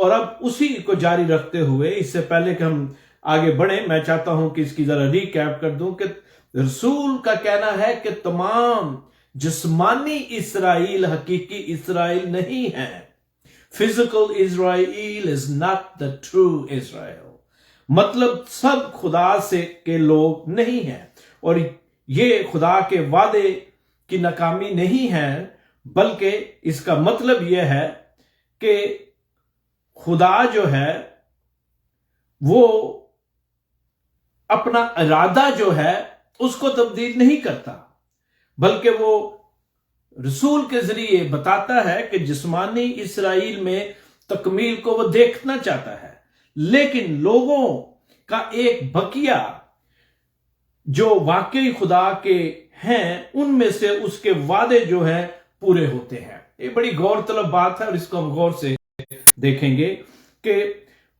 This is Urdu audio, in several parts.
اور اب اسی کو جاری رکھتے ہوئے اس سے پہلے کہ ہم آگے بڑھیں میں چاہتا ہوں کہ اس کی ذرا ریکیپ کر دوں کہ رسول کا کہنا ہے کہ تمام جسمانی اسرائیل حقیقی اسرائیل نہیں ہے. Physical Israel is not the true Israel. مطلب سب خدا سے کے لوگ نہیں ہیں اور یہ خدا کے وعدے کی ناکامی نہیں ہے بلکہ اس کا مطلب یہ ہے کہ خدا جو ہے وہ اپنا ارادہ جو ہے اس کو تبدیل نہیں کرتا بلکہ وہ رسول کے ذریعے بتاتا ہے کہ جسمانی اسرائیل میں تکمیل کو وہ دیکھنا چاہتا ہے لیکن لوگوں کا ایک بقیہ جو واقعی خدا کے ہیں ان میں سے اس کے وعدے جو ہیں پورے ہوتے ہیں. یہ بڑی غور طلب بات ہے اور اس کو ہم غور سے دیکھیں گے کہ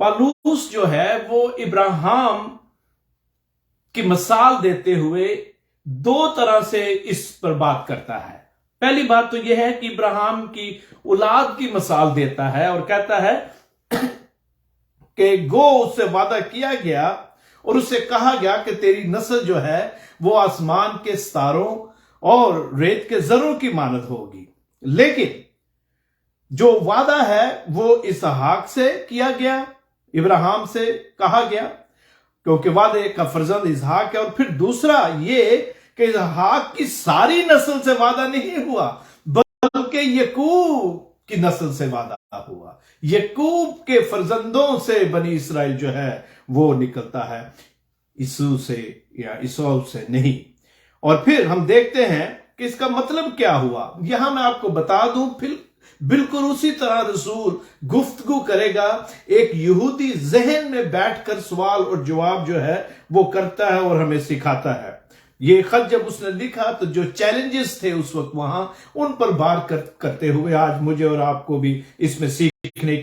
پالوس جو ہے وہ ابراہیم کی مثال دیتے ہوئے دو طرح سے اس پر بات کرتا ہے. پہلی بات تو یہ ہے کہ ابراہیم کی اولاد کی مثال دیتا ہے اور کہتا ہے کہ گو اس سے وعدہ کیا گیا اور اس سے کہا گیا کہ تیری نسل جو ہے وہ آسمان کے ستاروں اور ریت کے ذروں کی مانند ہوگی. لیکن جو وعدہ ہے وہ اسحاق سے کیا گیا ابراہیم سے کہا گیا کیونکہ وعدے کا فرزند اسحاق ہے. اور پھر دوسرا یہ کہ اسحاق کی ساری نسل سے وعدہ نہیں ہوا بلکہ یعقوب کی نسل سے وعدہ ہوا. یعقوب کے فرزندوں سے بنی اسرائیل جو ہے وہ نکلتا ہے عیسو سے یا عیسو سے نہیں. اور پھر ہم دیکھتے ہیں کہ اس کا مطلب کیا ہوا. یہاں میں آپ کو بتا دوں پھر بالکل اسی طرح رسول گفتگو کرے گا ایک یہودی ذہن میں بیٹھ کر سوال اور جواب جو ہے وہ کرتا ہے اور ہمیں سکھاتا ہے. یہ خط جب اس نے لکھا تو جو چیلنجز تھے اس وقت وہاں ان پر بات کرتے ہوئے آج مجھے اور آپ کو بھی اس میں سیکھنے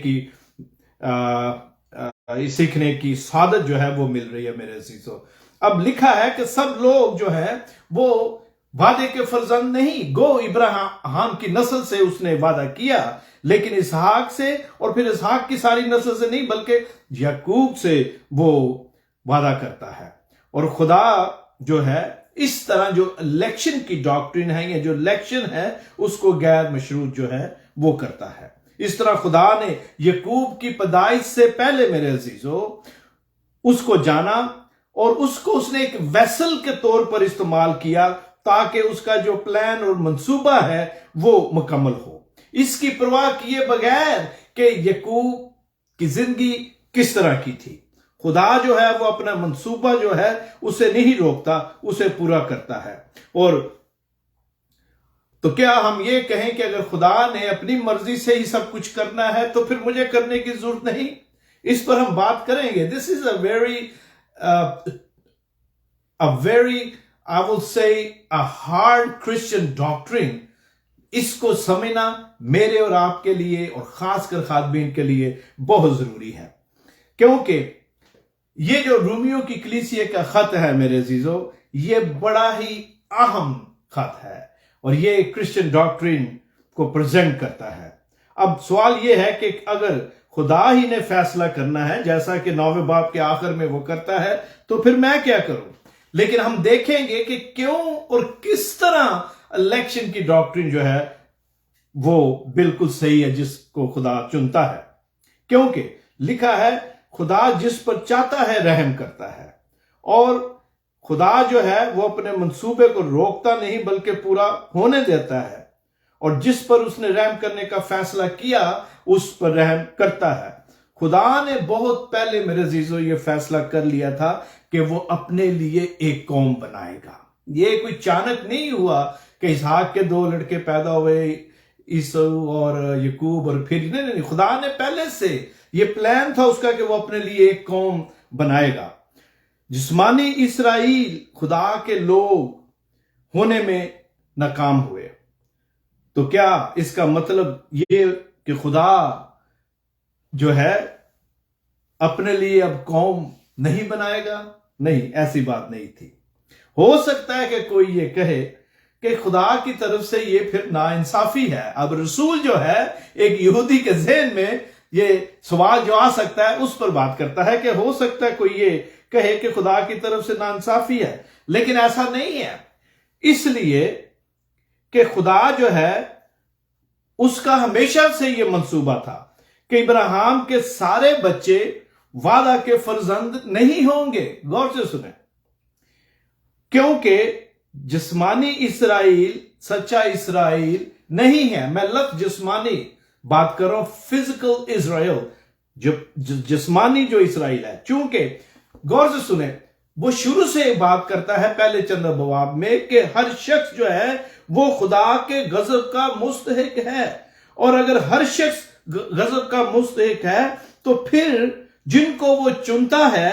کی سعادت جو ہے وہ مل رہی ہے میرے عزیزو. اب لکھا ہے کہ سب لوگ جو ہے وہ وعدے کے فرزند نہیں. گو ابراہیم کی نسل سے اس نے وعدہ کیا لیکن اسحاق سے اور پھر اسحاق کی ساری نسل سے نہیں بلکہ یعقوب سے وہ وعدہ کرتا ہے. اور خدا جو ہے اس طرح جو الیکشن کی ڈاکٹرین ہے یا جو الیکشن ہے اس کو غیر مشروط جو ہے وہ کرتا ہے. اس طرح خدا نے یعقوب کی پیدائش سے پہلے میرے عزیزو اس کو جانا اور اس کو اس نے ایک ویسل کے طور پر استعمال کیا تاکہ اس کا جو پلان اور منصوبہ ہے وہ مکمل ہو. اس کی پرواہ کیے بغیر کہ یعقوب کی زندگی کس طرح کی تھی. خدا جو ہے وہ اپنا منصوبہ جو ہے اسے نہیں روکتا اسے پورا کرتا ہے. اور تو کیا ہم یہ کہیں کہ اگر خدا نے اپنی مرضی سے ہی سب کچھ کرنا ہے تو پھر مجھے کرنے کی ضرورت نہیں؟ اس پر ہم بات کریں گے. This is a very I will say a hard Christian doctrine. اس کو سمجھنا میرے اور آپ کے لیے اور خاص کر خادمین کے لیے بہت ضروری ہے کیونکہ یہ جو رومیوں کی کلیسیا کا خط ہے میرے عزیزو یہ بڑا ہی اہم خط ہے اور یہ کرسچن ڈاکٹرین کو پریزنٹ کرتا ہے. اب سوال یہ ہے کہ اگر خدا ہی نے فیصلہ کرنا ہے جیسا کہ 9ویں باب کے آخر میں وہ کرتا ہے تو پھر میں کیا کروں؟ لیکن ہم دیکھیں گے کہ کیوں اور کس طرح الیکشن کی ڈاکٹرین جو ہے وہ بالکل صحیح ہے جس کو خدا چنتا ہے. کیونکہ لکھا ہے خدا جس پر چاہتا ہے رحم کرتا ہے اور خدا جو ہے وہ اپنے منصوبے کو روکتا نہیں بلکہ پورا ہونے دیتا ہے اور جس پر اس نے رحم کرنے کا فیصلہ کیا اس پر رحم کرتا ہے. خدا نے بہت پہلے میرے عزیزو یہ فیصلہ کر لیا تھا کہ وہ اپنے لیے ایک قوم بنائے گا. یہ کوئی اچانک نہیں ہوا کہ اسحاق کے 2 لڑکے پیدا ہوئے عیسو اور یعقوب اور پھر نہیں. خدا نے پہلے سے یہ پلان تھا اس کا کہ وہ اپنے لیے ایک قوم بنائے گا. جسمانی اسرائیل خدا کے لوگ ہونے میں ناکام ہوئے تو کیا اس کا مطلب یہ کہ خدا جو ہے اپنے لیے اب قوم نہیں بنائے گا؟ نہیں، ایسی بات نہیں تھی. ہو سکتا ہے کہ کوئی یہ کہے کہ خدا کی طرف سے یہ پھر ناانصافی ہے. اب رسول جو ہے ایک یہودی کے ذہن میں یہ سوال جو آ سکتا ہے اس پر بات کرتا ہے کہ ہو سکتا ہے کوئی یہ کہے کہ خدا کی طرف سے ناانصافی ہے، لیکن ایسا نہیں ہے، اس لیے کہ خدا جو ہے اس کا ہمیشہ سے یہ منصوبہ تھا کہ ابراہیم کے سارے بچے وعدہ کے فرزند نہیں ہوں گے۔ غور سے سنیں، کیونکہ جسمانی اسرائیل سچا اسرائیل نہیں ہے۔ میں لفظ جسمانی بات کر رہا ہوں، فزیکل اسرائیل، جسمانی جو اسرائیل ہے، چونکہ غور سے سنیں وہ شروع سے بات کرتا ہے پہلے چند ابواب میں کہ ہر شخص جو ہے وہ خدا کے غضب کا مستحق ہے، اور اگر ہر شخص غضب کا مستحق ہے تو پھر جن کو وہ چنتا ہے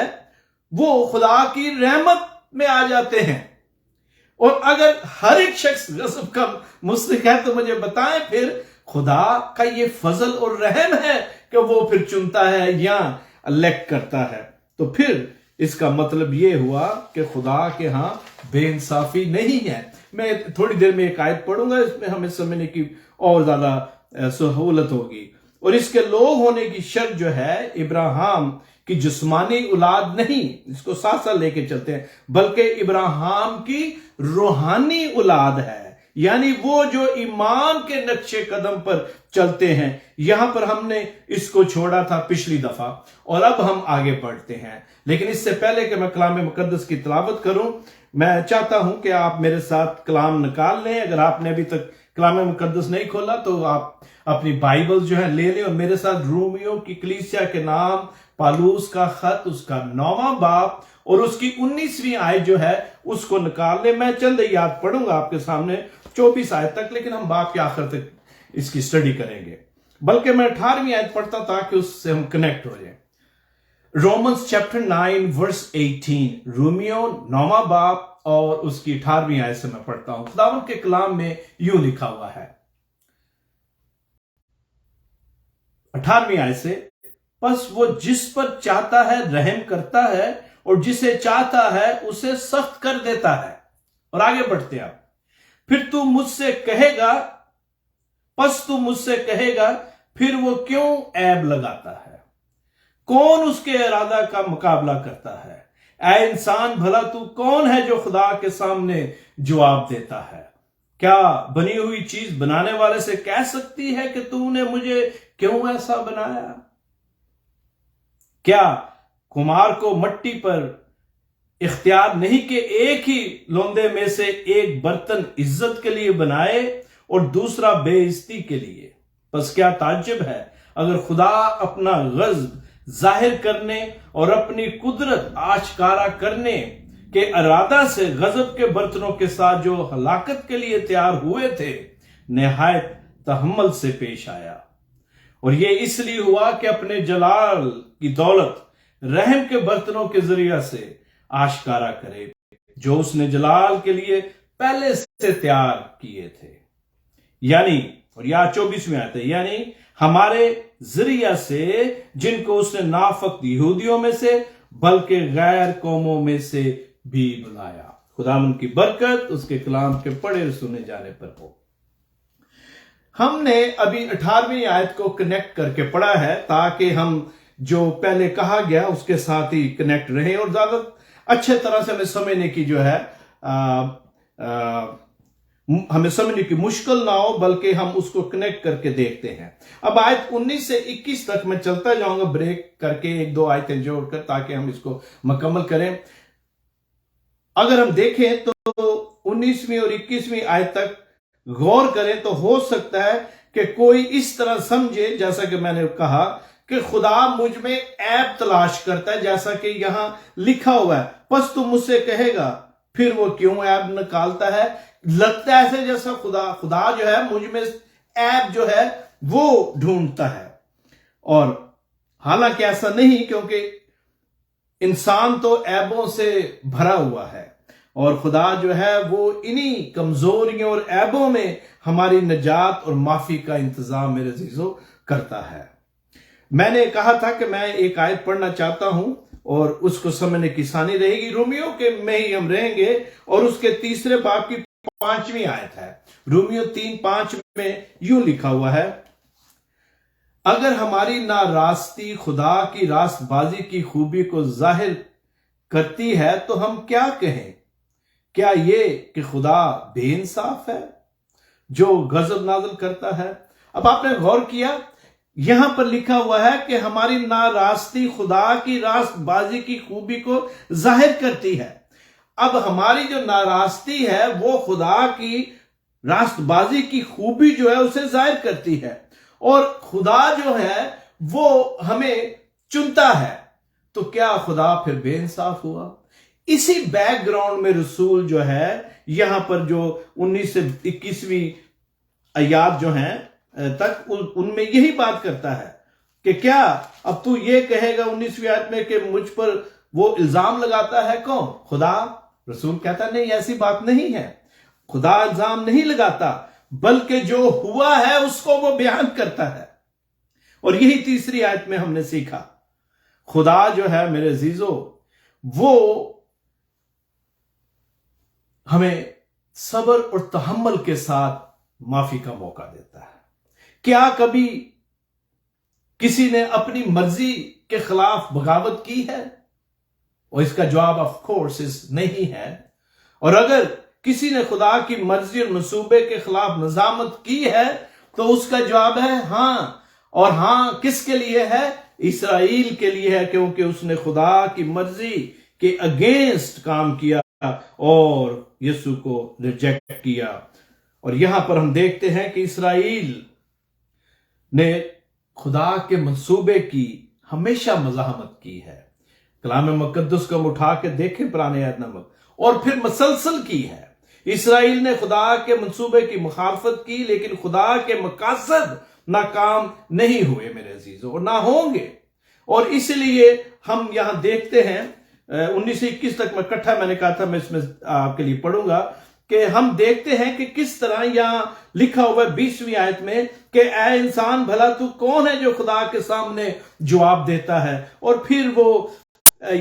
وہ خدا کی رحمت میں آ جاتے ہیں، اور اگر ہر ایک شخص غضب کا مستحق ہے تو مجھے بتائیں پھر خدا کا یہ فضل اور رحم ہے کہ وہ پھر چنتا ہے یا الیکٹ کرتا ہے۔ تو پھر اس کا مطلب یہ ہوا کہ خدا کے ہاں بے انصافی نہیں ہے۔ میں تھوڑی دیر میں ایک آیت پڑھوں گا، اس میں ہمیں سمجھنے کی اور زیادہ سہولت ہوگی۔ اور اس کے لوگ ہونے کی شرط جو ہے ابراہیم کی جسمانی اولاد نہیں، اس کو ساتھ ساتھ لے کے چلتے ہیں، بلکہ ابراہیم کی روحانی اولاد ہے، یعنی وہ جو ایمان کے نقش قدم پر چلتے ہیں۔ یہاں پر ہم نے اس کو چھوڑا تھا پچھلی دفعہ، اور اب ہم آگے بڑھتے ہیں۔ لیکن اس سے پہلے کہ میں کلام مقدس کی تلاوت کروں، میں چاہتا ہوں کہ آپ میرے ساتھ کلام نکال لیں۔ اگر آپ نے ابھی تک کلام مقدس نہیں کھولا تو آپ اپنی بائبل جو ہے لے لیں، اور میرے ساتھ رومیو کی کلیسیا کے نام پالوس کا خط، اس کا 9واں باب اور اس کی 19ویں آیت جو ہے اس کو نکال لیں۔ میں چند آیات پڑھوں گا آپ کے سامنے 24 آیت تک، لیکن ہم باب کے آخر تک اس کی سٹڈی کریں گے، بلکہ میں 18ویں آیت پڑھتا تاکہ اس سے ہم کنیکٹ ہو جائیں۔ رومنز چیپٹر 9 ورس 18، رومیو 9واں باب اور اس کی 18ویں آیت سے میں پڑھتا ہوں۔ خداوند کے کلام میں یوں لکھا ہوا ہے 18ویں آیت سے، پس وہ جس پر چاہتا ہے رحم کرتا ہے، اور جسے چاہتا ہے اسے سخت کر دیتا ہے۔ اور آگے بڑھتے ہیں، پھر تو مجھ سے کہے گا، پس تو مجھ سے کہے گا، پھر وہ کیوں عیب لگاتا ہے؟ کون اس کے ارادہ کا مقابلہ کرتا ہے؟ اے انسان، بھلا تو کون ہے جو خدا کے سامنے جواب دیتا ہے؟ کیا بنی ہوئی چیز بنانے والے سے کہہ سکتی ہے کہ تو نے مجھے کیوں ایسا بنایا؟ کیا کمار کو مٹی پر اختیار نہیں کہ ایک ہی لوندے میں سے ایک برتن عزت کے لیے بنائے اور دوسرا بے عزتی کے لیے؟ پس کیا تعجب ہے اگر خدا اپنا غضب ظاہر کرنے اور اپنی قدرت آشکارا کرنے کے ارادہ سے غضب کے برتنوں کے ساتھ جو ہلاکت کے لیے تیار ہوئے تھے نہایت تحمل سے پیش آیا، اور یہ اس لیے ہوا کہ اپنے جلال کی دولت رحم کے برتنوں کے ذریعہ سے آشکارا کرے جو اس نے جلال کے لیے پہلے سے تیار کیے تھے، یعنی، اور یا 24ویں آیت ہے، یعنی ہمارے ذریعہ سے جن کو اس نے نافقت یہودیوں میں سے بلکہ غیر قوموں میں سے بھی بلایا۔ خداوند کی برکت اس کے کلام کے پڑھے اور سنے جانے پر ہو۔ ہم نے ابھی 18ویں آیت کو کنیکٹ کر کے پڑھا ہے تاکہ ہم جو پہلے کہا گیا اس کے ساتھ ہی کنیکٹ رہیں اور زیادہ اچھے طرح سے ہمیں سمجھنے کی جو ہے ہمیں سمجھنے کی مشکل نہ ہو، بلکہ ہم اس کو کنیکٹ کر کے دیکھتے ہیں۔ اب آیت 19 سے 21 تک میں چلتا جاؤں گا بریک کر کے، ایک دو آیتیں جوڑ کر، تاکہ ہم اس کو مکمل کریں۔ اگر ہم دیکھیں تو 19ویں اور 21ویں آیت تک غور کریں تو ہو سکتا ہے کہ کوئی اس طرح سمجھے جیسا کہ میں نے کہا کہ خدا مجھ میں عیب تلاش کرتا ہے، جیسا کہ یہاں لکھا ہوا ہے، پس تو مجھ سے کہے گا، پھر وہ کیوں عیب نکالتا ہے؟ لگتا ہے ایسے جیسا خدا جو ہے مجھ میں عیب جو ہے وہ ڈھونڈتا ہے، اور حالانکہ ایسا نہیں، کیونکہ انسان تو عیبوں سے بھرا ہوا ہے، اور خدا جو ہے وہ انہی کمزوریوں اور عیبوں میں ہماری نجات اور معافی کا انتظام میرے عزیزو کرتا ہے۔ میں نے کہا تھا کہ میں ایک آیت پڑھنا چاہتا ہوں اور اس کو سمجھنے کی آسانی رہے گی، رومیو کے میں ہی ہم رہیں گے، اور اس کے 3 باب کی 5ویں آیت ہے۔ رومیو 3:5 میں یوں لکھا ہوا ہے، اگر ہماری ناراستی خدا کی راست بازی کی خوبی کو ظاہر کرتی ہے تو ہم کیا کہیں؟ کیا یہ کہ خدا بے انصاف ہے جو غضب نازل کرتا ہے؟ اب آپ نے غور کیا، یہاں پر لکھا ہوا ہے کہ ہماری ناراستی خدا کی راست بازی کی خوبی کو ظاہر کرتی ہے۔ اب ہماری جو ناراستی ہے وہ خدا کی راست بازی کی خوبی جو ہے اسے ظاہر کرتی ہے، اور خدا جو ہے وہ ہمیں چنتا ہے، تو کیا خدا پھر بے انصاف ہوا؟ اسی بیک گراؤنڈ میں رسول جو ہے یہاں پر جو 19 سے 21ویں آیات جو ہیں تک ان میں یہی بات کرتا ہے کہ کیا اب تو یہ کہے گا 19ویں آیت میں کہ مجھ پر وہ الزام لگاتا ہے کون؟ خدا؟ رسول کہتا نہیں، ایسی بات نہیں ہے، خدا الزام نہیں لگاتا، بلکہ جو ہوا ہے اس کو وہ بیان کرتا ہے۔ اور یہی تیسری آیت میں ہم نے سیکھا، خدا جو ہے میرے عزیزو وہ ہمیں صبر اور تحمل کے ساتھ معافی کا موقع دیتا ہے۔ کیا کبھی کسی نے اپنی مرضی کے خلاف بغاوت کی ہے؟ اور اس کا جواب آف کورس نہیں ہے۔ اور اگر کسی نے خدا کی مرضی اور منصوبے کے خلاف مزاحمت کی ہے تو اس کا جواب ہے ہاں، اور ہاں کس کے لیے ہے؟ اسرائیل کے لیے ہے، کیونکہ اس نے خدا کی مرضی کے اگینسٹ کام کیا اور یسوع کو ریجیکٹ کیا۔ اور یہاں پر ہم دیکھتے ہیں کہ اسرائیل نے خدا کے منصوبے کی ہمیشہ مزاحمت کی ہے۔ کلام مقدس کو ہم اٹھا کے دیکھیں پرانے عہد نامہ، اور پھر مسلسل کی ہے۔ اسرائیل نے خدا کے منصوبے کی مخالفت کی، لیکن خدا کے مقاصد ناکام نہیں ہوئے میرے عزیزوں، اور نہ ہوں گے۔ اور اس لیے ہم یہاں دیکھتے ہیں 19 سے 21 تک میں نے کہا تھا میں اس میں آپ کے لیے پڑھوں گا، کہ ہم دیکھتے ہیں کہ کس طرح یہاں لکھا ہوا ہے 20ویں آیت میں کہ اے انسان بھلا تو کون ہے جو خدا کے سامنے جواب دیتا ہے؟ اور پھر وہ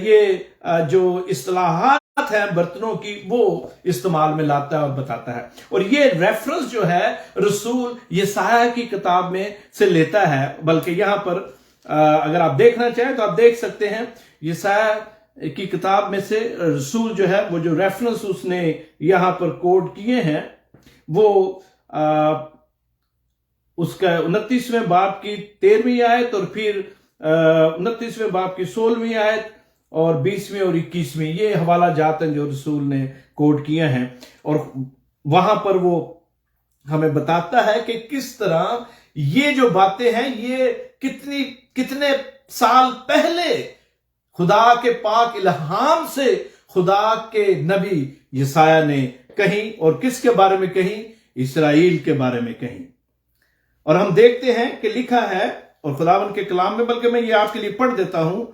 یہ جو اصطلاحات ہیں برتنوں کی وہ استعمال میں لاتا ہے اور بتاتا ہے۔ اور یہ ریفرنس جو ہے رسول یسایہ کی کتاب میں سے لیتا ہے، بلکہ یہاں پر اگر آپ دیکھنا چاہیں تو آپ دیکھ سکتے ہیں یسایہ کی کتاب میں سے رسول جو ہے وہ جو ریفرنس اس نے یہاں پر کوٹ کیے ہیں وہ اس کا 29ویں باب کی 13ویں آیت، اور پھر 29ویں باب کی 16ویں آیت، اور 20ویں اور 21ویں، یہ حوالہ جات ہیں جو رسول نے کوٹ کیے ہیں۔ اور وہاں پر وہ ہمیں بتاتا ہے کہ کس طرح یہ جو باتیں ہیں یہ کتنے سال پہلے خدا کے پاک الہام سے خدا کے نبی یسایہ نے کہیں، اور کس کے بارے میں کہیں؟ اسرائیل کے بارے میں کہیں۔ اور ہم دیکھتے ہیں کہ لکھا ہے اور خداوند کے کلام میں، بلکہ میں یہ آپ کے لیے پڑھ دیتا ہوں،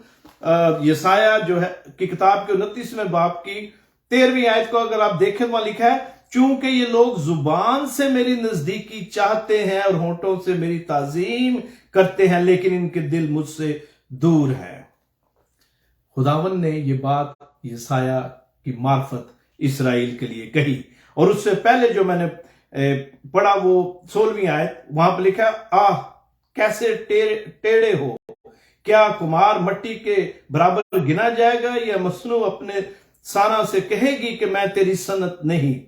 یسایہ جو ہے کی کتاب کے 29ویں باب کی 13ویں آیت کو اگر آپ دیکھیں وہاں لکھا ہے، چونکہ یہ لوگ زبان سے میری نزدیکی چاہتے ہیں اور ہونٹوں سے میری تعظیم کرتے ہیں، لیکن ان کے دل مجھ سے دور ہے۔ خداوند نے یہ بات یسایہ کی معرفت اسرائیل کے لیے کہی، اور اس سے پہلے جو میں نے پڑھا وہ 16ویں آیت، وہاں پہ لکھا آہ کیسے ٹیڑے ہو، کیا کمار مٹی کے برابر گنا جائے گا، یا مصنوع اپنے سانہ سے کہے گی کہ میں تیری صنعت نہیں؟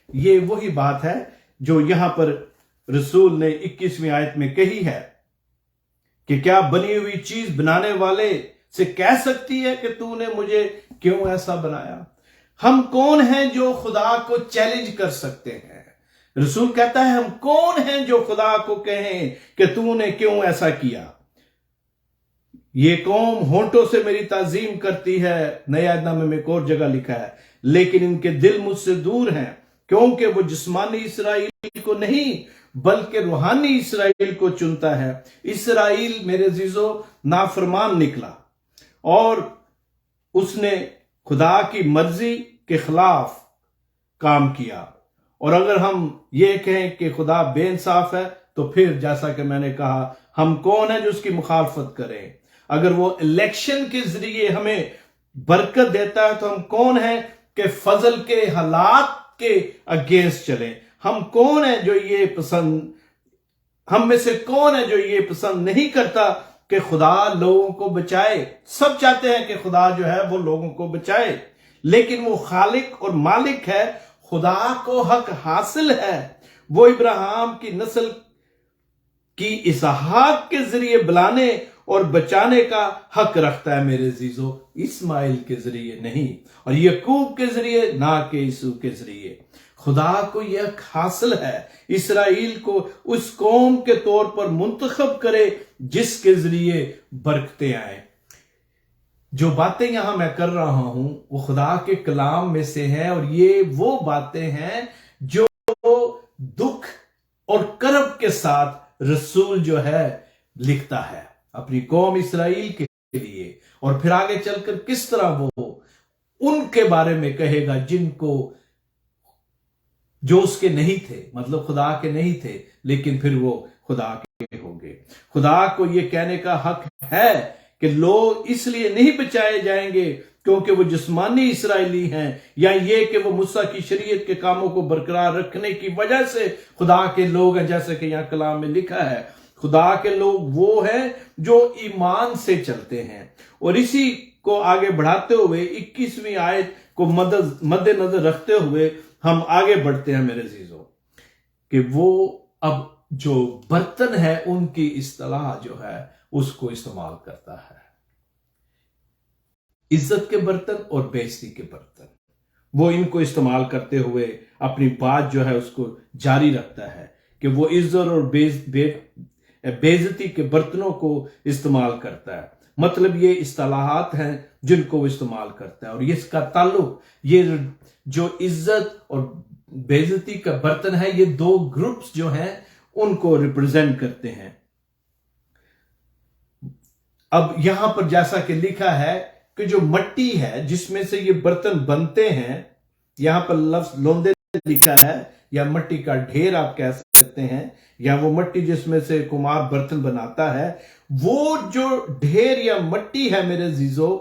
یہ وہی بات ہے جو یہاں پر رسول نے 21ویں آیت میں کہی ہے کہ کیا بنی ہوئی چیز بنانے والے سے کہہ سکتی ہے کہ تو نے مجھے کیوں ایسا بنایا؟ ہم کون ہیں جو خدا کو چیلنج کر سکتے ہیں؟ رسول کہتا ہے ہم کون ہیں جو خدا کو کہیں کہ تو نے کیوں ایسا کیا؟ یہ قوم ہونٹوں سے میری تعظیم کرتی ہے، نئے عہد نامے میں ایک اور جگہ لکھا ہے، لیکن ان کے دل مجھ سے دور ہیں، کیونکہ وہ جسمانی اسرائیل کو نہیں بلکہ روحانی اسرائیل کو چنتا ہے۔ اسرائیل میرے عزیزو نافرمان نکلا اور اس نے خدا کی مرضی کے خلاف کام کیا۔ اور اگر ہم یہ کہیں کہ خدا بے انصاف ہے تو پھر جیسا کہ میں نے کہا ہم کون ہیں جو اس کی مخالفت کریں؟ اگر وہ الیکشن کے ذریعے ہمیں برکت دیتا ہے تو ہم کون ہیں کہ فضل کے حالات کے اگینسٹ چلیں؟ ہم کون ہیں جو یہ پسند ہم میں سے کون ہے جو یہ پسند نہیں کرتا کہ خدا لوگوں کو بچائے؟ سب چاہتے ہیں کہ خدا جو ہے وہ لوگوں کو بچائے، لیکن وہ خالق اور مالک ہے، خدا کو حق حاصل ہے، وہ ابراہیم کی نسل کی اسحاق کے ذریعے بلانے اور بچانے کا حق رکھتا ہے میرے عزیزو، اسماعیل کے ذریعے نہیں، اور یعقوب کے ذریعے نہ کہ یسوع کے ذریعے۔ خدا کو یہ حق حاصل ہے اسرائیل کو اس قوم کے طور پر منتخب کرے جس کے ذریعے برکتیں آئیں۔ جو باتیں یہاں میں کر رہا ہوں وہ خدا کے کلام میں سے ہیں، اور یہ وہ باتیں ہیں جو دکھ اور کرب کے ساتھ رسول جو ہے لکھتا ہے اپنی قوم اسرائیل کے لیے، اور پھر آگے چل کر کس طرح وہ ان کے بارے میں کہے گا جن کو جو اس کے نہیں تھے، مطلب خدا کے نہیں تھے، لیکن پھر وہ خدا کے ہوں گے۔ خدا کو یہ کہنے کا حق ہے کہ لوگ اس لیے نہیں بچائے جائیں گے کیونکہ وہ جسمانی اسرائیلی ہیں، یا یہ کہ وہ موسیٰ کی شریعت کے کاموں کو برقرار رکھنے کی وجہ سے خدا کے لوگ ہیں، جیسے کہ یہاں کلام میں لکھا ہے خدا کے لوگ وہ ہیں جو ایمان سے چلتے ہیں۔ اور اسی کو آگے بڑھاتے ہوئے 21ویں آیت کو مد نظر رکھتے ہوئے ہم آگے بڑھتے ہیں میرے عزیزوں، کہ وہ اب جو برتن ہے ان کی اصطلاح جو ہے اس کو استعمال کرتا ہے، عزت کے برتن اور بے عزتی کے برتن، وہ ان کو استعمال کرتے ہوئے اپنی بات جو ہے اس کو جاری رکھتا ہے کہ وہ عزت اور بے عزتی کے برتنوں کو استعمال کرتا ہے۔ مطلب یہ اصطلاحات ہیں جن کو وہ استعمال کرتا ہے، اور اس کا تعلق یہ جو عزت اور بے عزتی کا برتن ہے یہ دو گروپس جو ہیں ان کو ریپرزینٹ کرتے ہیں۔ اب یہاں پر جیسا کہ لکھا ہے کہ جو مٹی ہے جس میں سے یہ برتن بنتے ہیں، یہاں پر لفظ لوندے لکھا ہے، یا مٹی کا ڈھیر آپ کہہ سکتے ہیں، یا وہ مٹی جس میں سے کمار برتن بناتا ہے، وہ جو ڈھیر یا مٹی ہے میرے عزیزو،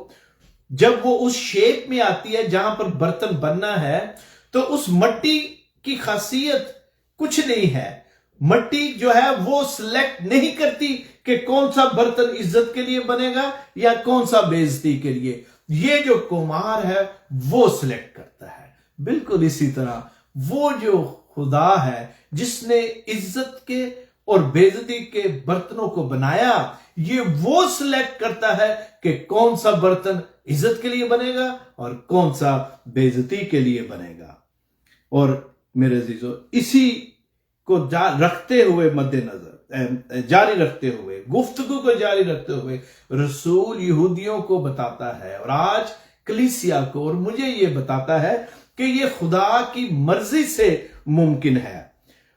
جب وہ اس شیپ میں آتی ہے جہاں پر برتن بننا ہے تو اس مٹی کی خاصیت کچھ نہیں ہے۔ مٹی جو ہے وہ سلیکٹ نہیں کرتی کہ کون سا برتن عزت کے لیے بنے گا یا کون سا بے عزتی کے لیے، یہ جو کمار ہے وہ سلیکٹ کرتا ہے۔ بالکل اسی طرح وہ جو خدا ہے جس نے عزت کے اور بے عزتی کے برتنوں کو بنایا، یہ وہ سلیکٹ کرتا ہے کہ کون سا برتن عزت کے لیے بنے گا اور کون سا بے عزتی کے لیے بنے گا۔ اور میرے عزیزو اسی کو رکھتے ہوئے مد نظر جاری رکھتے ہوئے گفتگو کو جاری رکھتے ہوئے رسول یہودیوں کو بتاتا ہے، اور آج کلیسیا کو اور مجھے یہ بتاتا ہے کہ یہ خدا کی مرضی سے ممکن ہے۔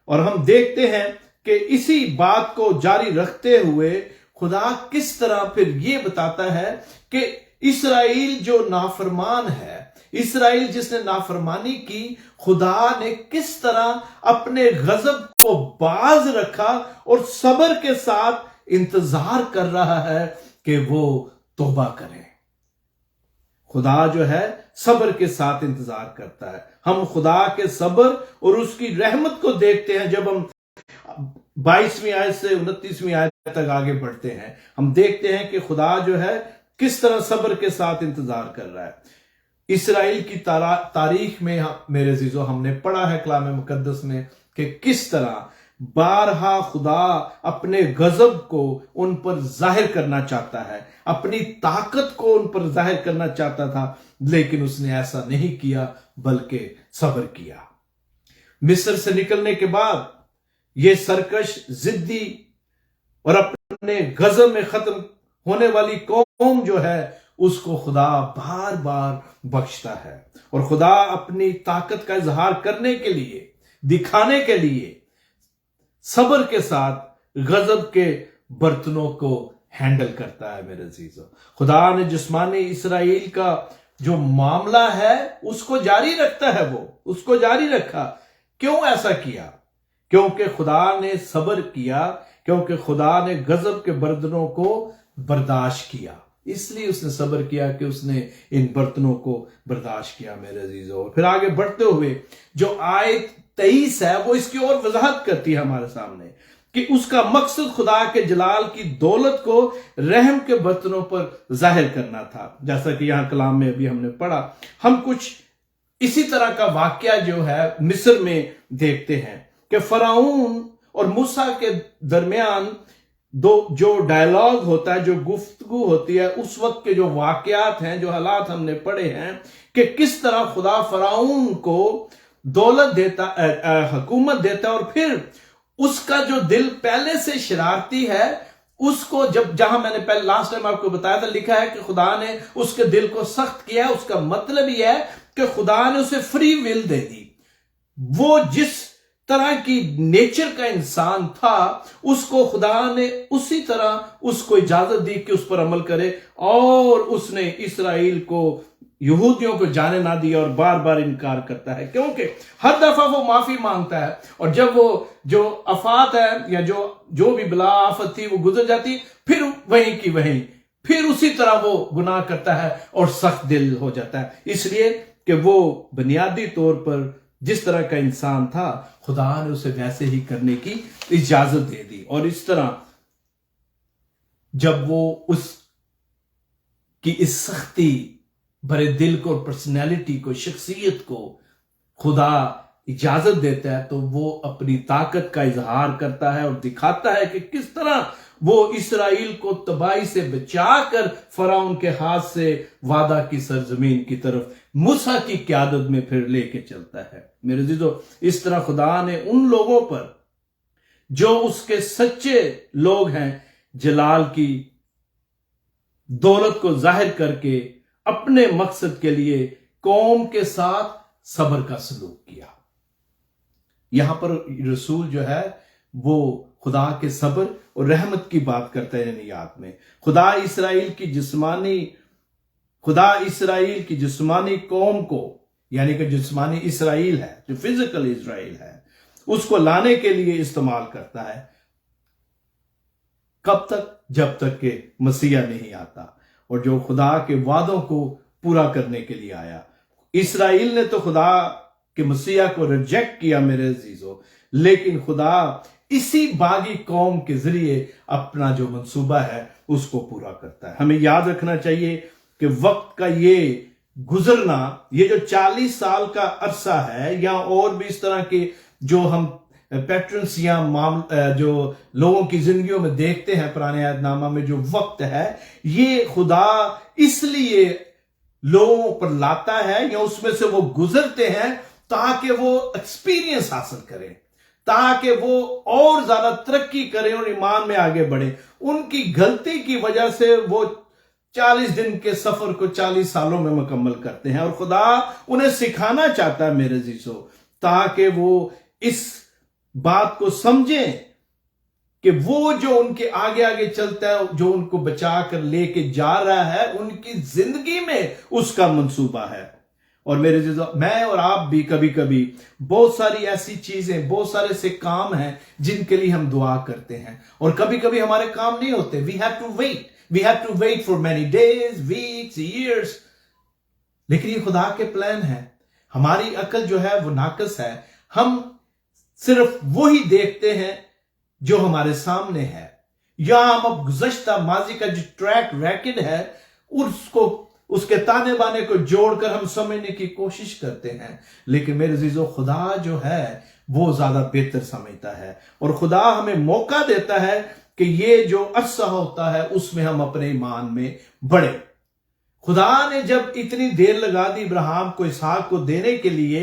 اور ہم دیکھتے ہیں کہ اسی بات کو جاری رکھتے ہوئے خدا کس طرح پھر یہ بتاتا ہے کہ اسرائیل جو نافرمان ہے، اسرائیل جس نے نافرمانی کی، خدا نے کس طرح اپنے غضب کو باز رکھا اور صبر کے ساتھ انتظار کر رہا ہے کہ وہ توبہ کریں۔ خدا جو ہے صبر کے ساتھ انتظار کرتا ہے۔ ہم خدا کے صبر اور اس کی رحمت کو دیکھتے ہیں جب ہم 22ویں آیت سے 29ویں آیت تک آگے بڑھتے ہیں۔ ہم دیکھتے ہیں کہ خدا جو ہے کس طرح صبر کے ساتھ انتظار کر رہا ہے۔ اسرائیل کی تاریخ میں میرے عزیزو ہم نے پڑھا ہے کلام مقدس میں کہ کس طرح بارہا خدا اپنے غضب کو ان پر ظاہر کرنا چاہتا ہے، اپنی طاقت کو ان پر ظاہر کرنا چاہتا تھا، لیکن اس نے ایسا نہیں کیا بلکہ صبر کیا۔ مصر سے نکلنے کے بعد یہ سرکش، ضدی اور اپنے غضب میں ختم ہونے والی قوم جو ہے اس کو خدا بار بار بخشتا ہے، اور خدا اپنی طاقت کا اظہار کرنے کے لیے، دکھانے کے لیے صبر کے ساتھ غضب کے برتنوں کو ہینڈل کرتا ہے میرے عزیزو۔ خدا نے جسمانی اسرائیل کا جو معاملہ ہے اس کو جاری رکھتا ہے، وہ اس کو جاری رکھا۔ کیوں ایسا کیا؟ کیونکہ خدا نے صبر کیا، کیونکہ خدا نے غضب کے برتنوں کو برداشت کیا، اس لیے اس نے صبر کیا کہ اس نے ان برتنوں کو برداشت کیا میرے عزیزو۔ پھر آگے بڑھتے ہوئے جو آیت 23 ہے وہ اس کی اور وضاحت کرتی ہے ہمارے سامنے کہ اس کا مقصد خدا کے جلال کی دولت کو رحم کے برتنوں پر ظاہر کرنا تھا. جیسا کہ یہاں کلام میں ابھی ہم نے پڑھا، ہم کچھ اسی طرح کا واقعہ جو ہے مصر میں دیکھتے ہیں کہ فرعون اور موسیٰ کے درمیان جو ڈائلاگ ہوتا ہے، جو گفتگو ہوتی ہے، اس وقت کے جو واقعات ہیں، جو حالات ہم نے پڑھے ہیں کہ کس طرح خدا فرعون کو دولت دیتا، حکومت دیتا ہے، اور پھر اس کا جو دل پہلے سے شرارتی ہے اس کو جہاں میں نے پہلے لاسٹ ٹائم آپ کو بتایا تھا، لکھا ہے کہ خدا نے اس کے دل کو سخت کیا. اس کا مطلب یہ ہے کہ خدا نے اسے فری ول دے دی. وہ جس طرح کی نیچر کا انسان تھا اس کو خدا نے اسی طرح اس کو اجازت دی کہ اس پر عمل کرے، اور اس نے اسرائیل کو، یہودیوں کو جانے نہ دیا اور بار بار انکار کرتا ہے، کیونکہ ہر دفعہ وہ معافی مانگتا ہے، اور جب وہ جو آفات ہے یا جو بھی بلا آفت تھی وہ گزر جاتی، پھر وہیں کی وہیں پھر اسی طرح وہ گناہ کرتا ہے اور سخت دل ہو جاتا ہے. اس لیے کہ وہ بنیادی طور پر جس طرح کا انسان تھا خدا نے اسے ویسے ہی کرنے کی اجازت دے دی. اور اس طرح جب وہ اس کی اس سختی بھرے دل کو، پرسنالٹی کو، شخصیت کو خدا اجازت دیتا ہے تو وہ اپنی طاقت کا اظہار کرتا ہے اور دکھاتا ہے کہ کس طرح وہ اسرائیل کو تباہی سے بچا کر فرعون کے ہاتھ سے وعدہ کی سرزمین کی طرف موسیٰ کی قیادت میں پھر لے کے چلتا ہے. میرے عزیزو، اس طرح خدا نے ان لوگوں پر جو اس کے سچے لوگ ہیں جلال کی دولت کو ظاہر کر کے اپنے مقصد کے لیے قوم کے ساتھ صبر کا سلوک کیا. یہاں پر رسول جو ہے وہ خدا کے صبر اور رحمت کی بات کرتے ہیں نیات میں. خدا اسرائیل کی جسمانی قوم کو، یعنی کہ جسمانی اسرائیل ہے، جو فزیکل اسرائیل ہے، اس کو لانے کے لیے استعمال کرتا ہے. کب تک؟ جب تک کہ مسیح نہیں آتا، اور جو خدا کے وعدوں کو پورا کرنے کے لیے آیا. اسرائیل نے تو خدا کے مسیح کو ریجیکٹ کیا میرے عزیزو، لیکن خدا اسی باغی قوم کے ذریعے اپنا جو منصوبہ ہے اس کو پورا کرتا ہے. ہمیں یاد رکھنا چاہیے کہ وقت کا یہ گزرنا، یہ جو 40 سال کا عرصہ ہے، یا اور بھی اس طرح کے جو ہم پیٹرنس یا جو لوگوں کی زندگیوں میں دیکھتے ہیں پرانے عہد نامہ میں، جو وقت ہے، یہ خدا اس لیے لوگوں پر لاتا ہے یا اس میں سے وہ گزرتے ہیں تاکہ وہ ایکسپیرینس حاصل کریں، تاکہ وہ اور زیادہ ترقی کریں اور ایمان میں آگے بڑھیں. ان کی غلطی کی وجہ سے وہ 40 دن کے سفر کو 40 سالوں میں مکمل کرتے ہیں، اور خدا انہیں سکھانا چاہتا ہے میرے عزیزو، تاکہ وہ اس بات کو سمجھیں کہ وہ جو ان کے آگے آگے چلتا ہے، جو ان کو بچا کر لے کے جا رہا ہے، ان کی زندگی میں اس کا منصوبہ ہے. اور میرے عزیزو، میں اور آپ بھی کبھی کبھی بہت ساری ایسی چیزیں، بہت سارے سے کام ہیں جن کے لیے ہم دعا کرتے ہیں، اور کبھی کبھی ہمارے کام نہیں ہوتے. we have to wait for many days, weeks, years. لیکن یہ خدا کے پلان ہے. ہماری عقل جو ہے وہ ناقص ہے. ہم صرف وہی دیکھتے ہیں جو ہمارے سامنے ہے، یا ہم اب گزشتہ ماضی کا جو ٹریک ریکڈ ہے اس کے تانے بانے کو جوڑ کر ہم سمجھنے کی کوشش کرتے ہیں. لیکن میرے عزیزو، خدا جو ہے وہ زیادہ بہتر سمجھتا ہے، اور خدا ہمیں موقع دیتا ہے کہ یہ جو عرصہ ہوتا ہے اس میں ہم اپنے ایمان میں بڑھیں. خدا نے جب اتنی دیر لگا دی ابراہیم کو اسحاق کو دینے کے لیے،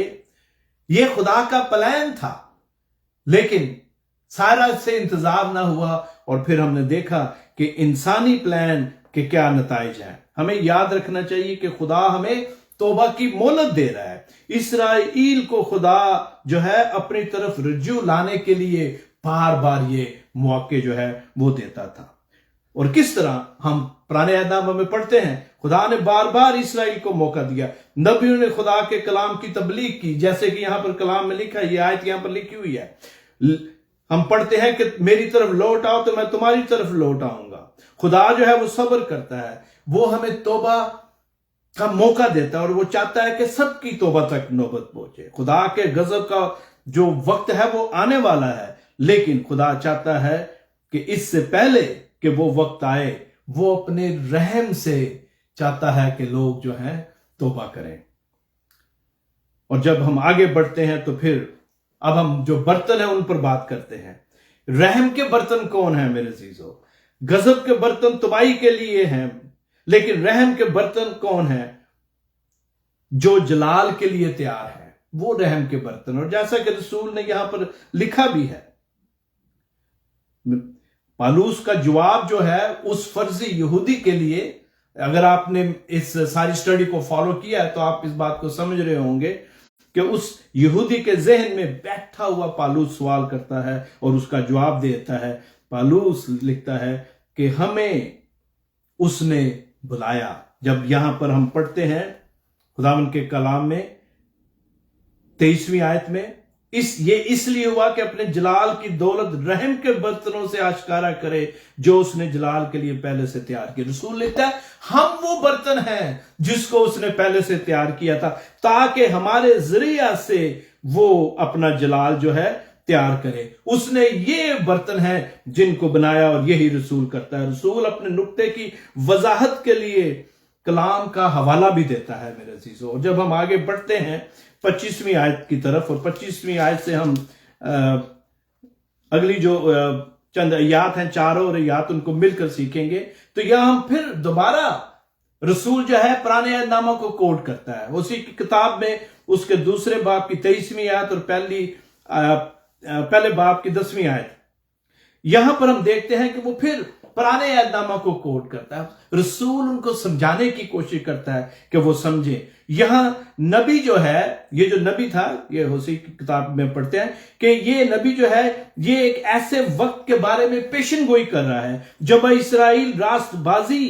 یہ خدا کا پلان تھا، لیکن سارا سے انتظار نہ ہوا، اور پھر ہم نے دیکھا کہ انسانی پلان کے کیا نتائج ہیں. ہمیں یاد رکھنا چاہیے کہ خدا ہمیں توبہ کی مہلت دے رہا ہے. اسرائیل کو خدا جو ہے اپنی طرف رجوع لانے کے لیے بار بار یہ موقع جو ہے وہ دیتا تھا. اور کس طرح ہم پرانے عہد نامہ میں پڑھتے ہیں، خدا نے بار بار اسرائیل کو موقع دیا. نبیوں نے خدا کے کلام کی تبلیغ کی، جیسے کہ یہاں پر کلام میں لکھا ہے، یہ آیت یہاں پر لکھی ہوئی ہے. ہم پڑھتے ہیں کہ میری طرف لوٹ آؤ تو میں تمہاری طرف لوٹ آؤں گا. خدا جو ہے وہ صبر کرتا ہے، وہ ہمیں توبہ کا موقع دیتا ہے، اور وہ چاہتا ہے کہ سب کی توبہ تک نوبت پہنچے. خدا کے غضب کا جو وقت ہے وہ آنے والا ہے، لیکن خدا چاہتا ہے کہ اس سے پہلے کہ وہ وقت آئے وہ اپنے رحم سے چاہتا ہے کہ لوگ جو ہیں توبہ کریں. اور جب ہم آگے بڑھتے ہیں تو پھر اب ہم جو برتن ہیں ان پر بات کرتے ہیں. رحم کے برتن کون ہیں میرے عزیزو؟ غضب کے برتن تباہی کے لیے ہیں، لیکن رحم کے برتن کون ہیں؟ جو جلال کے لیے تیار ہے، وہ رحم کے برتن. اور جیسا کہ رسول نے یہاں پر لکھا بھی ہے، پالوس کا جواب جو ہے اس فرضی یہودی کے لیے، اگر آپ نے اس ساری سٹڈی کو فالو کیا ہے تو آپ اس بات کو سمجھ رہے ہوں گے کہ اس یہودی کے ذہن میں بیٹھا ہوا پالوس سوال کرتا ہے اور اس کا جواب دیتا ہے. پالوس لکھتا ہے کہ ہمیں اس نے بلایا. جب یہاں پر ہم پڑھتے ہیں خداوند کے کلام میں 23ویں آیت میں، یہ اس لیے ہوا کہ اپنے جلال کی دولت رحم کے برتنوں سے آشکارا کرے جو اس نے جلال کے لیے پہلے سے تیار کیا. رسول لکھتا ہے ہم وہ برتن ہیں جس کو اس نے پہلے سے تیار کیا تھا تاکہ ہمارے ذریعہ سے وہ اپنا جلال جو ہے تیار کرے. اس نے یہ برتن ہیں جن کو بنایا اور یہی رسول کرتا ہے. رسول اپنے نقطے کی وضاحت کے لیے کلام کا حوالہ بھی دیتا ہے میرے عزیزو. اور جب ہم آگے بڑھتے ہیں 25ویں آیت کی طرف، اور 25ویں آیت سے ہم اگلی جو چند آیات ہیں، چاروں اور آیات ان کو مل کر سیکھیں گے، تو یہاں ہم پھر دوبارہ رسول جو ہے پرانے عہد نامہ کو کوٹ کرتا ہے. اسی کی کتاب میں اس کے دوسرے باب کی 23ویں آیت اور پہلے باب کی 10ویں آیت، یہاں پر ہم دیکھتے ہیں کہ وہ پھر پرانے عہد نامہ کو کوٹ کرتا ہے. رسول ان کو سمجھانے کی کوشش کرتا ہے کہ وہ سمجھیں. یہاں نبی جو ہے، یہ جو نبی تھا، یہ ہوسی کی کتاب میں پڑھتے ہیں کہ یہ نبی جو ہے یہ ایک ایسے وقت کے بارے میں پیشن گوئی کر رہا ہے جب اسرائیل راست بازی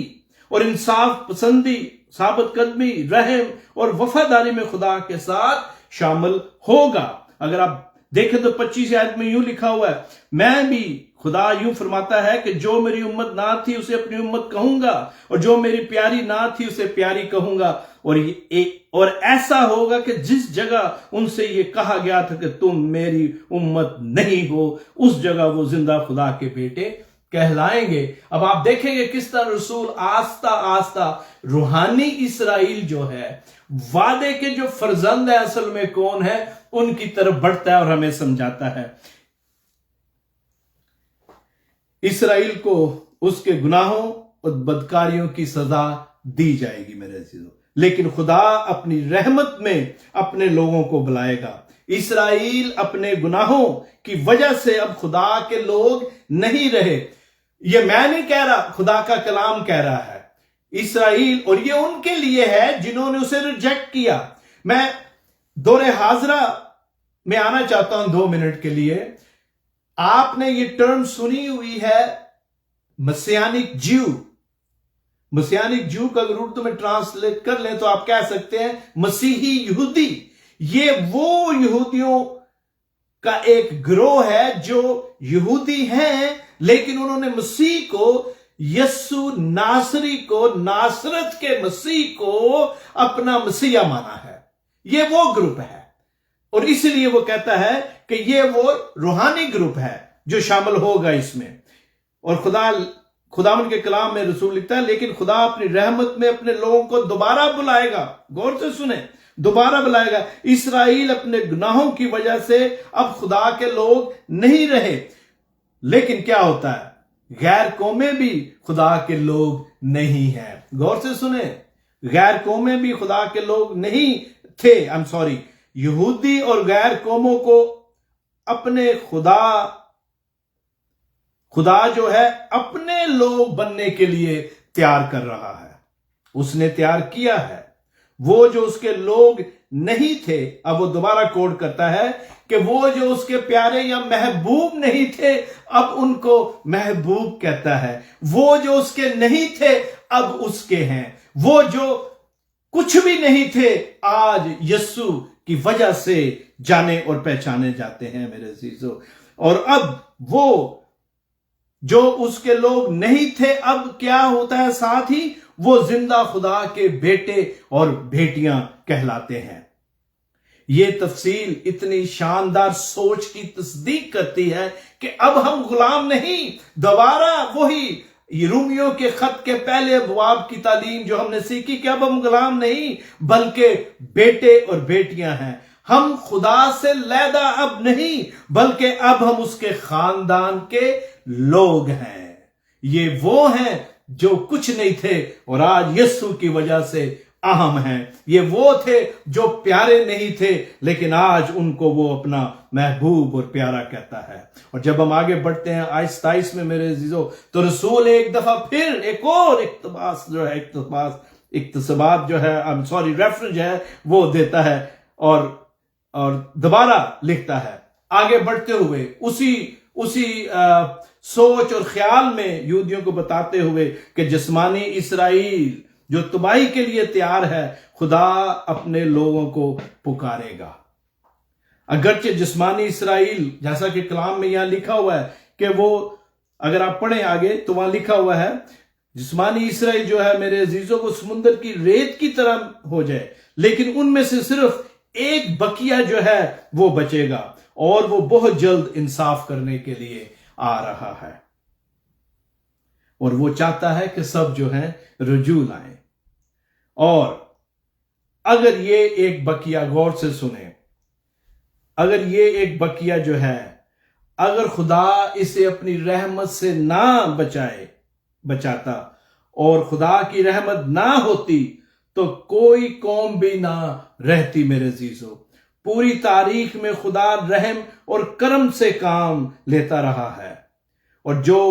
اور انصاف پسندی، ثابت قدمی، رحم اور وفاداری میں خدا کے ساتھ شامل ہوگا. اگر آپ دیکھیں تو 25 آیت میں یوں لکھا ہوا ہے، میں بھی، خدا یوں فرماتا ہے کہ جو میری امت نہ تھی اسے اپنی امت کہوں گا، اور جو میری پیاری نہ تھی اسے پیاری کہوں گا. اور ایسا ہوگا کہ جس جگہ ان سے یہ کہا گیا تھا کہ تم میری امت نہیں ہو، اس جگہ وہ زندہ خدا کے بیٹے کہلائیں گے. اب آپ دیکھیں گے کس طرح رسول آہستہ آہستہ روحانی اسرائیل جو ہے، وعدے کے جو فرزند ہے اصل میں کون ہے، ان کی طرف بڑھتا ہے اور ہمیں سمجھاتا ہے. اسرائیل کو اس کے گناہوں اور بدکاریوں کی سزا دی جائے گی میرے عزیزو، لیکن خدا اپنی رحمت میں اپنے لوگوں کو بلائے گا. اسرائیل اپنے گناہوں کی وجہ سے اب خدا کے لوگ نہیں رہے. یہ میں نہیں کہہ رہا، خدا کا کلام کہہ رہا ہے. اسرائیل، اور یہ ان کے لیے ہے جنہوں نے اسے ریجیکٹ کیا. میں دور حاضرہ میں آنا چاہتا ہوں 2 منٹ کے لیے. آپ نے یہ ٹرم سنی ہوئی ہے مسیانک جیو. مسیانک جیو کا اگر اردو میں ٹرانسلیٹ کر لیں تو آپ کہہ سکتے ہیں مسیحی یہودی. یہ وہ یہودیوں کا ایک گروہ ہے جو یہودی ہیں لیکن انہوں نے مسیح کو، یسوع ناصری کو، ناصرت کے مسیح کو اپنا مسیح مانا ہے. یہ وہ گروپ ہے، اور اس لیے وہ کہتا ہے کہ یہ وہ روحانی گروپ ہے جو شامل ہوگا اس میں. اور خداوند کے کلام میں رسول لکھتا ہے لیکن خدا اپنی رحمت میں اپنے لوگوں کو دوبارہ بلائے گا. غور سے سنیں، دوبارہ بلائے گا. اسرائیل اپنے گناہوں کی وجہ سے اب خدا کے لوگ نہیں رہے، لیکن کیا ہوتا ہے، غیر قومیں بھی خدا کے لوگ نہیں ہیں. غور سے سنیں، غیر قومیں بھی خدا کے لوگ نہیں تھے. یہودی اور غیر قوموں کو اپنے خدا جو ہے اپنے لوگ بننے کے لیے تیار کر رہا ہے. اس نے تیار کیا ہے. وہ جو اس کے لوگ نہیں تھے، اب وہ دوبارہ کوڈ کرتا ہے کہ وہ جو اس کے پیارے یا محبوب نہیں تھے اب ان کو محبوب کہتا ہے. وہ جو اس کے نہیں تھے اب اس کے ہیں. وہ جو کچھ بھی نہیں تھے آج یسوع کی وجہ سے جانے اور پہچانے جاتے ہیں میرے عزیزو. اور اب وہ جو اس کے لوگ نہیں تھے اب کیا ہوتا ہے، ساتھ ہی وہ زندہ خدا کے بیٹے اور بیٹیاں کہلاتے ہیں. یہ تفصیل اتنی شاندار سوچ کی تصدیق کرتی ہے کہ اب ہم غلام نہیں، دوبارہ وہی رومیوں کے خط کے پہلے ابواب کی تعلیم جو ہم نے سیکھی کہ اب ہم غلام نہیں بلکہ بیٹے اور بیٹیاں ہیں، ہم خدا سے لیدہ اب نہیں بلکہ اب ہم اس کے خاندان کے لوگ ہیں۔ یہ وہ ہیں جو کچھ نہیں تھے اور آج یسوع کی وجہ سے اہم ہیں، یہ وہ تھے جو پیارے نہیں تھے لیکن آج ان کو وہ اپنا محبوب اور پیارا کہتا ہے۔ اور جب ہم آگے بڑھتے ہیں آیت 27 میں میرے عزیزو، تو رسول ایک دفعہ پھر ایک اور اقتصابات جو ہے ریفرنس جو ہے وہ دیتا ہے اور دوبارہ لکھتا ہے آگے بڑھتے ہوئے اسی سوچ اور خیال میں یہودیوں کو بتاتے ہوئے کہ جسمانی اسرائیل جو تباہی کے لیے تیار ہے، خدا اپنے لوگوں کو پکارے گا۔ اگرچہ جسمانی اسرائیل جیسا کہ کلام میں یہاں لکھا ہوا ہے کہ وہ، اگر آپ پڑھیں آگے تو وہاں لکھا ہوا ہے جسمانی اسرائیل جو ہے میرے عزیزوں وہ سمندر کی ریت کی طرح ہو جائے، لیکن ان میں سے صرف ایک بقیہ جو ہے وہ بچے گا اور وہ بہت جلد انصاف کرنے کے لیے آ رہا ہے، اور وہ چاہتا ہے کہ سب جو ہیں رجوع لائیں۔ اور اگر یہ ایک بقیہ، غور سے سنیں، اگر یہ ایک بقیہ جو ہے، اگر خدا اسے اپنی رحمت سے نہ بچاتا اور خدا کی رحمت نہ ہوتی تو کوئی قوم بھی نہ رہتی میرے عزیزو۔ پوری تاریخ میں خدا رحم اور کرم سے کام لیتا رہا ہے، اور جو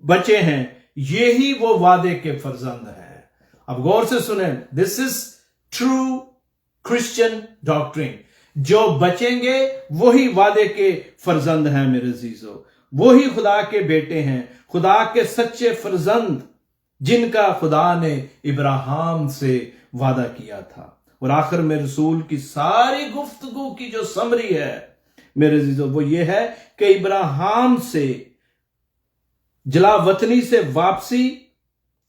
بچے ہیں یہی وہ وعدے کے فرزند ہیں۔ اب غور سے سنیں، دس از ٹرو کرسچن ڈاکٹرین، جو بچیں گے وہی وعدے کے فرزند ہیں میرے عزیزو، وہی خدا کے بیٹے ہیں، خدا کے سچے فرزند جن کا خدا نے ابراہیم سے وعدہ کیا تھا۔ اور آخر میں رسول کی ساری گفتگو کی جو سمری ہے میرے عزیزو وہ یہ ہے کہ ابراہیم سے جلا وطنی سے واپسی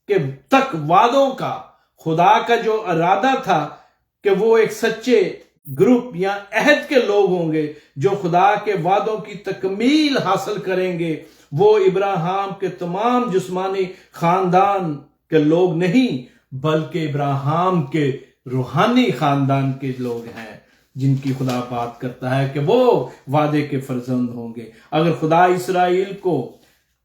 کے تک وعدوں کا خدا کا جو ارادہ تھا کہ وہ ایک سچے گروپ یا عہد کے لوگ ہوں گے جو خدا کے وعدوں کی تکمیل حاصل کریں گے، وہ ابراہیم کے تمام جسمانی خاندان کے لوگ نہیں بلکہ ابراہیم کے روحانی خاندان کے لوگ ہیں جن کی خدا بات کرتا ہے کہ وہ وعدے کے فرزند ہوں گے۔ اگر خدا اسرائیل کو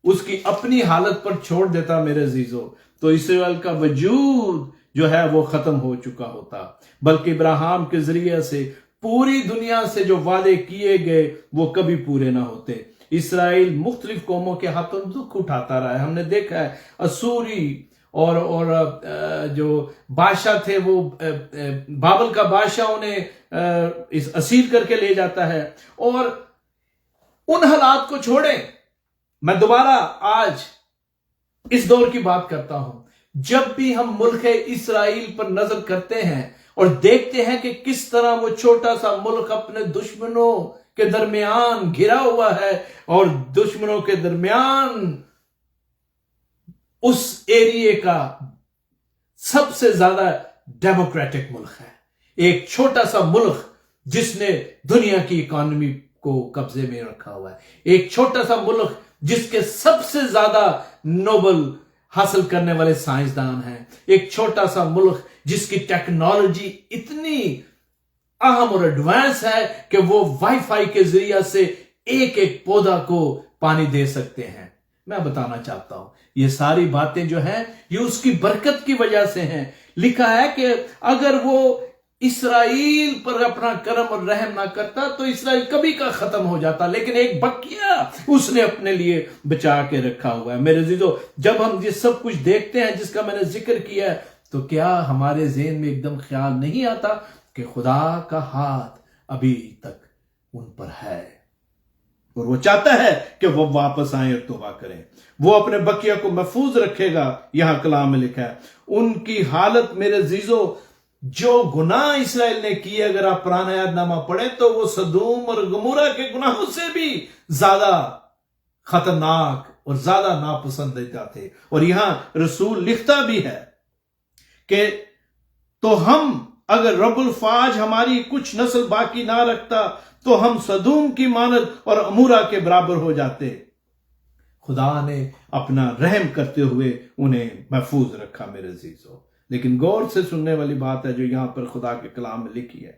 اس کی اپنی حالت پر چھوڑ دیتا میرے عزیزو تو اسرائیل کا وجود جو ہے وہ ختم ہو چکا ہوتا، بلکہ ابراہیم کے ذریعے سے پوری دنیا سے جو وعدے کیے گئے وہ کبھی پورے نہ ہوتے۔ اسرائیل مختلف قوموں کے ہاتھوں دکھ اٹھاتا رہا ہے، ہم نے دیکھا ہے اسوری اور جو بادشاہ تھے وہ بابل کا بادشاہ انہیں اسیر کر کے لے جاتا ہے، اور ان حالات کو چھوڑیں، میں دوبارہ آج اس دور کی بات کرتا ہوں، جب بھی ہم ملک اسرائیل پر نظر کرتے ہیں اور دیکھتے ہیں کہ کس طرح وہ چھوٹا سا ملک اپنے دشمنوں کے درمیان گھرا ہوا ہے اور دشمنوں کے درمیان اس ایریے کا سب سے زیادہ ڈیموکریٹک ملک ہے، ایک چھوٹا سا ملک جس نے دنیا کی اکانومی کو قبضے میں رکھا ہوا ہے، ایک چھوٹا سا ملک جس کے سب سے زیادہ نوبل حاصل کرنے والے سائنسدان ہیں، ایک چھوٹا سا ملک جس کی ٹیکنالوجی اتنی اہم اور ایڈوانس ہے کہ وہ وائی فائی کے ذریعے سے ایک ایک پودا کو پانی دے سکتے ہیں۔ میں بتانا چاہتا ہوں یہ ساری باتیں جو ہیں یہ اس کی برکت کی وجہ سے ہیں۔ لکھا ہے کہ اگر وہ اسرائیل پر اپنا کرم اور رحم نہ کرتا تو اسرائیل کبھی کا ختم ہو جاتا، لیکن ایک بقیہ اس نے اپنے لیے بچا کے رکھا ہوا ہے۔ میرے عزیزو، جب ہم یہ سب کچھ دیکھتے ہیں جس کا میں نے ذکر کیا ہے تو کیا ہمارے ذہن میں ایک دم خیال نہیں آتا کہ خدا کا ہاتھ ابھی تک ان پر ہے اور وہ چاہتا ہے کہ وہ واپس آئیں اور توبہ کریں، وہ اپنے بقیہ کو محفوظ رکھے گا۔ یہاں کلام میں لکھا ہے ان کی حالت میرے عزیزو، جو گناہ اسرائیل نے کیے، اگر آپ پرانا یاد نامہ پڑھیں تو وہ سدوم اور گمورہ کے گناہوں سے بھی زیادہ خطرناک اور زیادہ ناپسندیدہ تھے۔ اور یہاں رسول لکھتا بھی ہے کہ تو ہم اگر رب الفاج ہماری کچھ نسل باقی نہ رکھتا تو ہم سدوم کی مانند اور امورا کے برابر ہو جاتے۔ خدا نے اپنا رحم کرتے ہوئے انہیں محفوظ رکھا میرے عزیزو۔ لیکن غور سے سننے والی بات ہے جو یہاں پر خدا کے کلام میں لکھی ہے،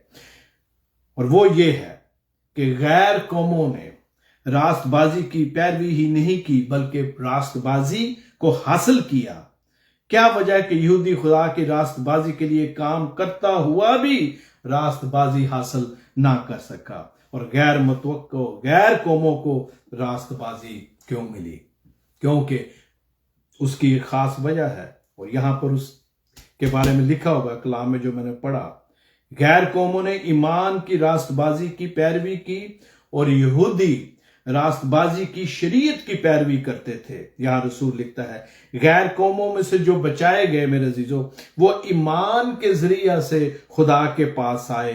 اور وہ یہ ہے کہ غیر قوموں نے راست بازی کی پیروی ہی نہیں کی بلکہ راست بازی کو حاصل کیا۔ کیا وجہ ہے کہ یہودی خدا کی راست بازی کے لیے کام کرتا ہوا بھی راست بازی حاصل نہ کر سکا، اور غیر متوقع غیر قوموں کو راست بازی کیوں ملی؟ کیونکہ اس کی ایک خاص وجہ ہے، اور یہاں پر اس کے بارے میں لکھا ہوگا کلام میں جو میں نے پڑھا۔ غیر قوموں نے ایمان کی راست بازی کی پیروی کی اور یہودی راست بازی کی شریعت کی پیروی کرتے تھے۔ یہاں رسول لکھتا ہے غیر قوموں میں سے جو بچائے گئے میرے عزیزو وہ ایمان کے ذریعہ سے خدا کے پاس آئے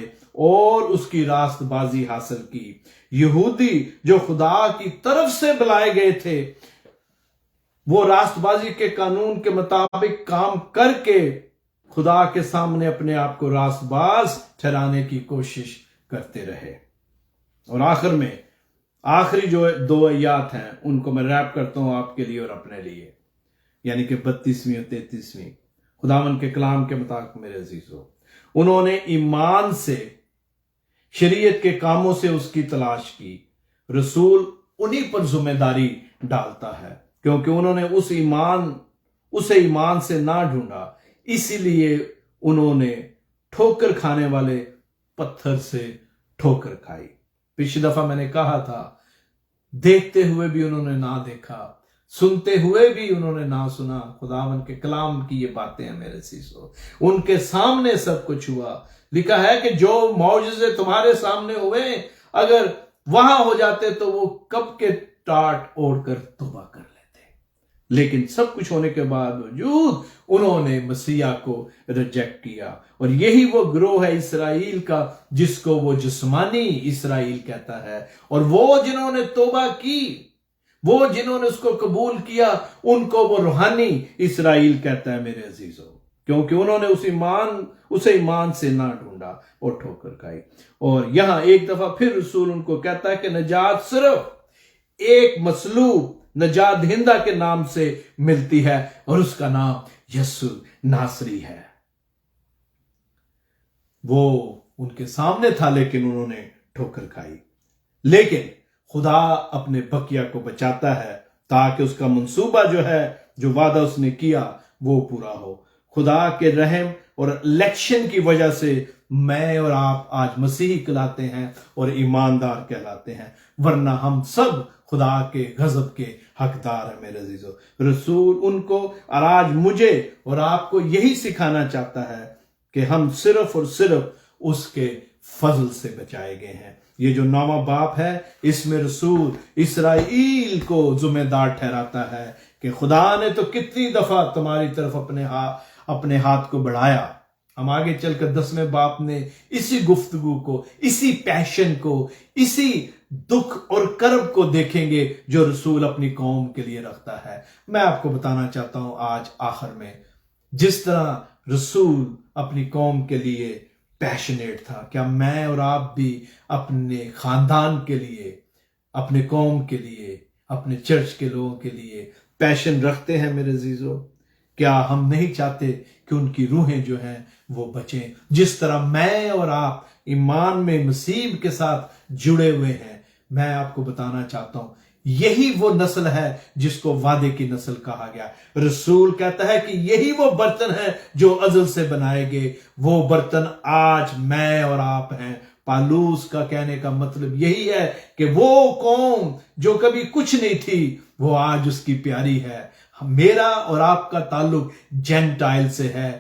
اور اس کی راست بازی حاصل کی۔ یہودی جو خدا کی طرف سے بلائے گئے تھے وہ راست بازی کے قانون کے مطابق کام کر کے خدا کے سامنے اپنے آپ کو راست باز ٹھہرانے کی کوشش کرتے رہے۔ اور آخر میں آخری جو 2 آیات ہیں ان کو میں ریپ کرتا ہوں آپ کے لیے اور اپنے لیے، یعنی کہ 32ویں اور 33ویں خداوند کے کلام کے مطابق میرے عزیزو، انہوں نے ایمان سے شریعت کے کاموں سے اس کی تلاش کی۔ رسول انہی پر ذمہ داری ڈالتا ہے کیونکہ انہوں نے اسے ایمان سے نہ ڈھونڈا، اسی لیے انہوں نے ٹھوکر کھانے والے پتھر سے ٹھوکر کھائی۔ پچھلی دفعہ میں نے کہا تھا دیکھتے ہوئے بھی انہوں نے نہ دیکھا، سنتے ہوئے بھی انہوں نے نہ سنا۔ خداوند کے کلام کی یہ باتیں ہیں میرے عزیزو، ان کے سامنے سب کچھ ہوا۔ لکھا ہے کہ جو معجزے تمہارے سامنے ہوئے اگر وہاں ہو جاتے تو وہ کب کے ٹاٹ اوڑھ کر توبہ کر لیتے، لیکن سب کچھ ہونے کے باوجود انہوں نے مسیح کو ریجیکٹ کیا۔ اور یہی وہ گروہ ہے اسرائیل کا جس کو وہ جسمانی اسرائیل کہتا ہے، اور وہ جنہوں نے توبہ کی، وہ جنہوں نے اس کو قبول کیا، ان کو وہ روحانی اسرائیل کہتا ہے میرے عزیزو، کیونکہ انہوں نے اسے ایمان سے نہ ڈھونڈا اور ٹھوکر کھائی۔ اور یہاں ایک دفعہ پھر رسول ان کو کہتا ہے کہ نجات صرف ایک مصلوب نجات دہندہ کے نام سے ملتی ہے اور اس کا نام یسوع ناصری ہے۔ وہ ان کے سامنے تھا لیکن انہوں نے ٹھوکر کھائی، لیکن خدا اپنے بقیہ کو بچاتا ہے تاکہ اس کا منصوبہ جو ہے، جو وعدہ اس نے کیا، وہ پورا ہو۔ خدا کے رحم اور الیکشن کی وجہ سے میں اور آپ آج مسیحی کہلاتے ہیں اور ایماندار کہلاتے ہیں، ورنہ ہم سب خدا کے غضب کے حقدار ہیں میرے عزیزو۔ رسول ان کو اور آج مجھے اور آپ کو یہی سکھانا چاہتا ہے کہ ہم صرف اور صرف اس کے فضل سے بچائے گئے ہیں۔ یہ جو 9واں باب ہے اس میں رسول اسرائیل کو ذمہ دار ٹھہراتا ہے کہ خدا نے تو کتنی دفعہ تمہاری طرف اپنے ہاتھ کو بڑھایا۔ ہم آگے چل کر 10ویں باب میں اسی گفتگو کو، اسی پیشن کو، اسی دکھ اور کرب کو دیکھیں گے جو رسول اپنی قوم کے لیے رکھتا ہے۔ میں آپ کو بتانا چاہتا ہوں آج آخر میں، جس طرح رسول اپنی قوم کے لیے پیشنیٹ تھا، کیا میں اور آپ بھی اپنے خاندان کے لیے، اپنے قوم کے لیے، اپنے چرچ کے لوگوں کے لیے پیشن رکھتے ہیں میرے عزیزو؟ کیا ہم نہیں چاہتے کہ ان کی روحیں جو ہیں وہ بچیں؟ جس طرح میں اور آپ ایمان میں مسیح کے ساتھ جڑے ہوئے ہیں، میں آپ کو بتانا چاہتا ہوں یہی وہ نسل ہے جس کو وعدے کی نسل کہا گیا۔ رسول کہتا ہے کہ یہی وہ برتن ہے جو ازل سے بنائے گئے، وہ برتن آج میں اور آپ ہیں۔ پالوس کا کہنے کا مطلب یہی ہے کہ وہ قوم جو کبھی کچھ نہیں تھی وہ آج اس کی پیاری ہے۔ میرا اور آپ کا تعلق جینٹائل سے ہے،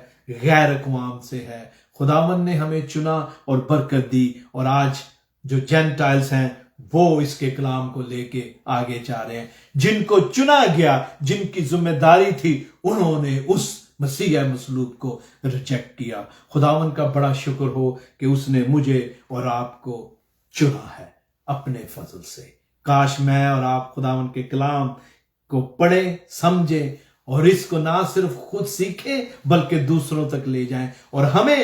غیر اقوام سے ہے۔ خداوند نے ہمیں چنا اور برکت دی، اور آج جو جینٹائلز ہیں وہ اس کے کلام کو لے کے آگے جا رہے ہیں۔ جن کو چنا گیا، جن کی ذمہ داری تھی، انہوں نے اس مسیح مصلوب کو ریجیکٹ کیا۔ خداوند کا بڑا شکر ہو کہ اس نے مجھے اور آپ کو چنا ہے اپنے فضل سے۔ کاش میں اور آپ خداوند کے کلام کو پڑھیں، سمجھیں، اور اس کو نہ صرف خود سیکھیں بلکہ دوسروں تک لے جائیں، اور ہمیں